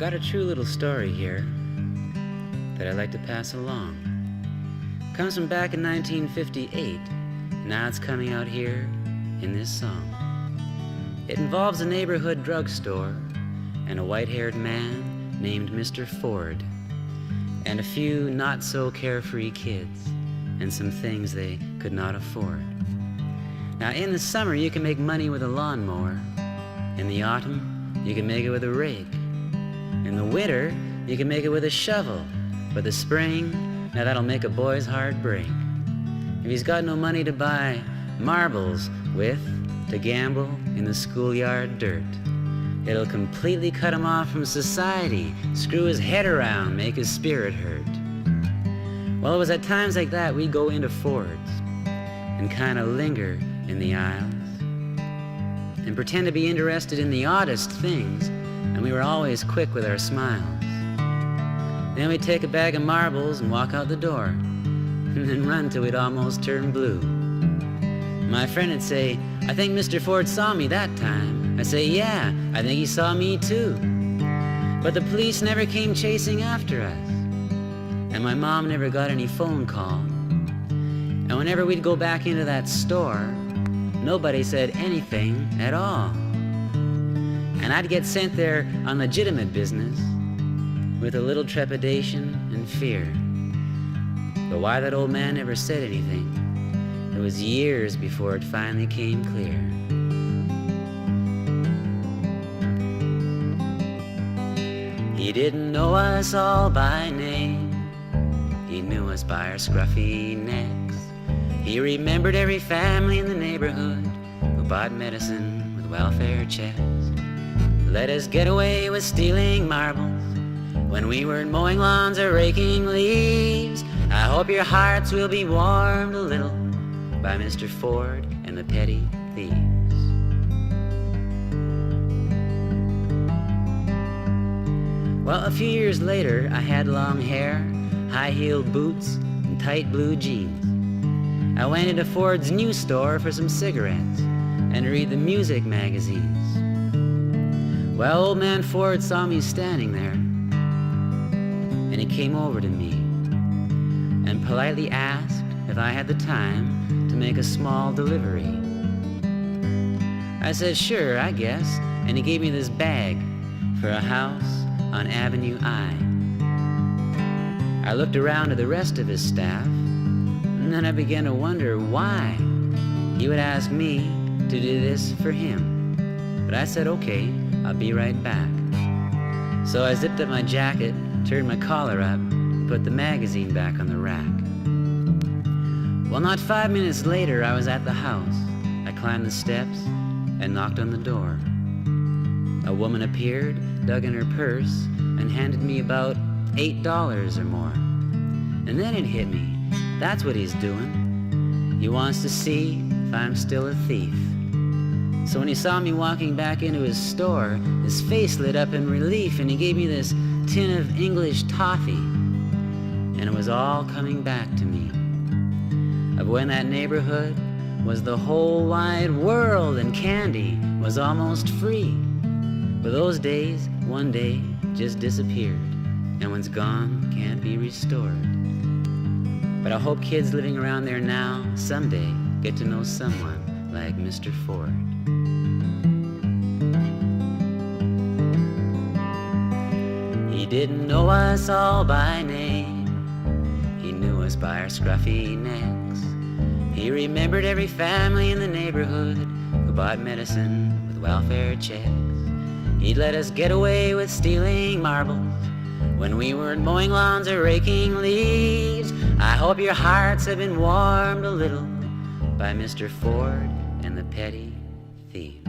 got a true little story here that I'd like to pass along. Comes from back in 1958. Now it's coming out here in this song. It involves a neighborhood drugstore and a white-haired man named Mr. Ford, and a few not-so-carefree kids and some things they could not afford. Now, in the summer, you can make money with a lawnmower. In the autumn, you can make it with a rake. In the winter, you can make it with a shovel. But the spring, now that'll make a boy's heart break. If he's got no money to buy marbles with, to gamble in the schoolyard dirt, it'll completely cut him off from society, screw his head around, make his spirit hurt. Well, it was at times like that we'd go into Ford's and kind of linger in the aisles and pretend to be interested in the oddest things, and we were always quick with our smiles. Then we'd take a bag of marbles and walk out the door, and then run till we'd almost turn blue. My friend would say, "I think Mr. Ford saw me that time." I'd say, "Yeah, I think he saw me too." But the police never came chasing after us, and my mom never got any phone call. And whenever we'd go back into that store, nobody said anything at all. And I'd get sent there on legitimate business with a little trepidation and fear. But why that old man never said anything, it was years before it finally came clear. He didn't know us all by name. He knew us by our scruffy necks. He remembered every family in the neighborhood who bought medicine with welfare checks. Let us get away with stealing marbles when we weren't mowing lawns or raking leaves. I hope your hearts will be warmed a little by Mr. Ford and the petty thieves. Well, a few years later, I had long hair, high-heeled boots, and tight blue jeans. I went into Ford's new store for some cigarettes and to read the music magazines. Well, old man Ford saw me standing there, and he came over to me and politely asked if I had the time to make a small delivery. I said, "Sure, I guess," and he gave me this bag for a house on Avenue I. I looked around at the rest of his staff, and then I began to wonder why he would ask me to do this for him. But I said, "Okay, I'll be right back." So I zipped up my jacket, turned my collar up, and put the magazine back on the rack. Well, not 5 minutes later, I was at the house. I climbed the steps and knocked on the door. A woman appeared, dug in her purse, and handed me about $8 or more. And then it hit me. That's what he's doing. He wants to see if I'm still a thief. So when he saw me walking back into his store, his face lit up in relief, and he gave me this tin of English toffee. And it was all coming back to me of when that neighborhood was the whole wide world and candy was almost free. But those days, one day, just disappeared, and what's gone can't be restored. But I hope kids living around there now someday get to know someone like Mr. Ford. He didn't know us all by name. He knew us by our scruffy necks. He remembered every family in the neighborhood who bought medicine with welfare checks. He'd let us get away with stealing marbles when we weren't mowing lawns or raking leaves. I hope your hearts have been warmed a little by Mr. Ford and the petty thieves.